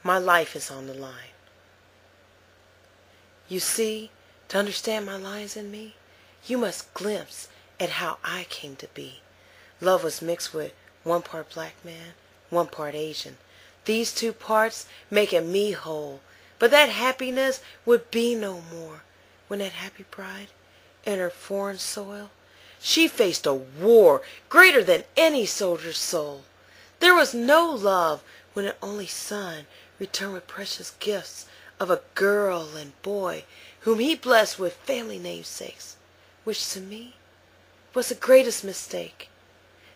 My life is on the line. You see, to understand my lines in me, you must glimpse at how I came to be. Love was mixed with 1 part black man, 1 part Asian. These 2 parts making me whole. But that happiness would be no more when that happy bride entered foreign soil. She faced a war greater than any soldier's soul. There was no love when an only son returned with precious gifts of a girl and boy whom he blessed with family namesakes, which to me was the greatest mistake.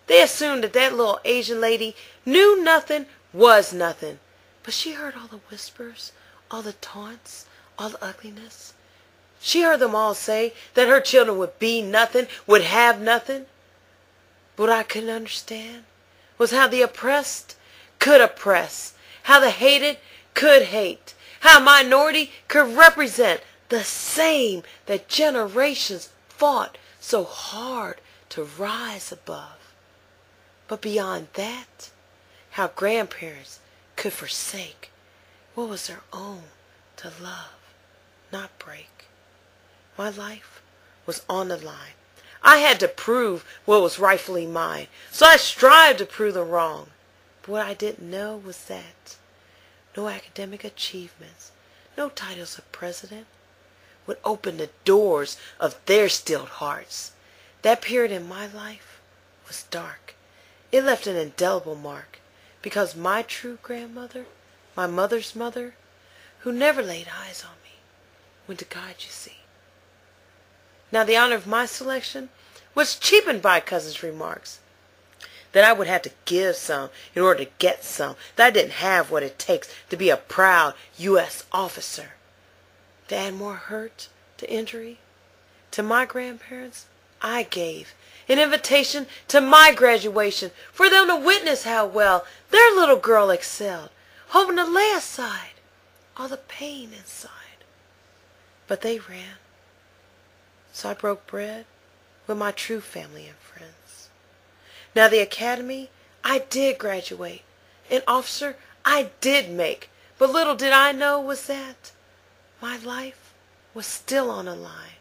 They assumed that that little Asian lady knew nothing, was nothing, but she heard all the whispers, all the taunts, all the ugliness. She heard them all say that her children would be nothing, would have nothing. But what I couldn't understand was how the oppressed could oppress, how the hated could hate, how a minority could represent the same that generations fought so hard to rise above. But beyond that, how grandparents could forsake what was their own to love, not break. My life was on the line. I had to prove what was rightfully mine, so I strived to prove them wrong. But what I didn't know was that no academic achievements, no titles of president would open the doors of their stilled hearts. That period in my life was dark. It left an indelible mark because my true grandmother, my mother's mother, who never laid eyes on me, went to God, you see. Now the honor of my selection was cheapened by cousin's remarks that I would have to give some in order to get some, that I didn't have what it takes to be a proud U.S. officer. To add more hurt to injury, to my grandparents, I gave an invitation to my graduation for them to witness how well their little girl excelled, hoping to lay aside all the pain inside. But they ran. So I broke bread with my true family and friends. Now the academy, I did graduate. An officer, I did make. But little did I know was that my life was still on the line.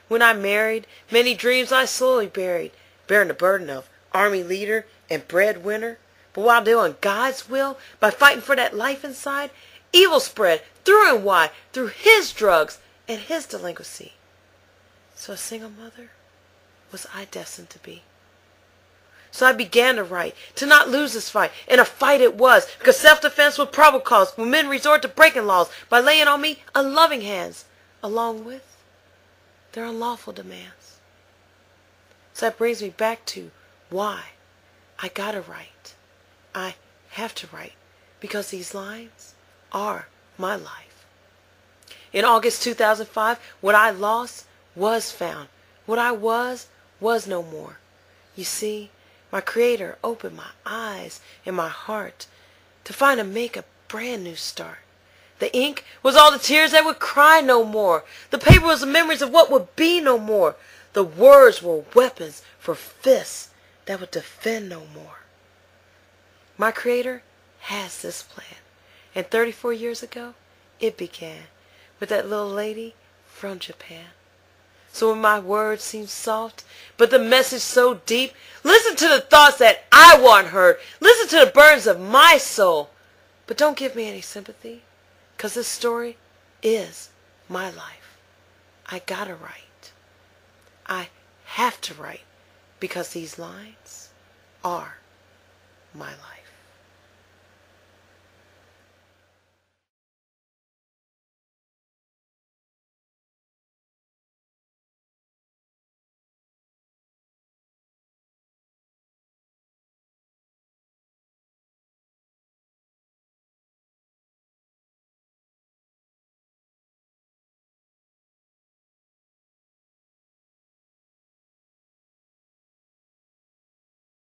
When I married, many dreams I slowly buried, bearing the burden of army leader and breadwinner. But while doing God's will, by fighting for that life inside, evil spread through and wide through his drugs and his delinquency. So a single mother was I destined to be. So I began to write, to not lose this fight, and a fight it was, because self-defense was probable cause when men resort to breaking laws by laying on me unloving hands, along with their unlawful demands. So that brings me back to why I gotta write. I have to write, because these lines are my life. In August 2005, what I lost was found. What I was no more. You see, my Creator opened my eyes and my heart to find and make a brand new start. The ink was all the tears that would cry no more. The paper was the memories of what would be no more. The words were weapons for fists that would defend no more. My Creator has this plan. And 34 years ago, it began with that little lady from Japan. So when my words seem soft, but the message so deep, listen to the thoughts that I want heard. Listen to the burdens of my soul. But don't give me any sympathy, because this story is my life. I gotta write. I have to write, because these lines are my life.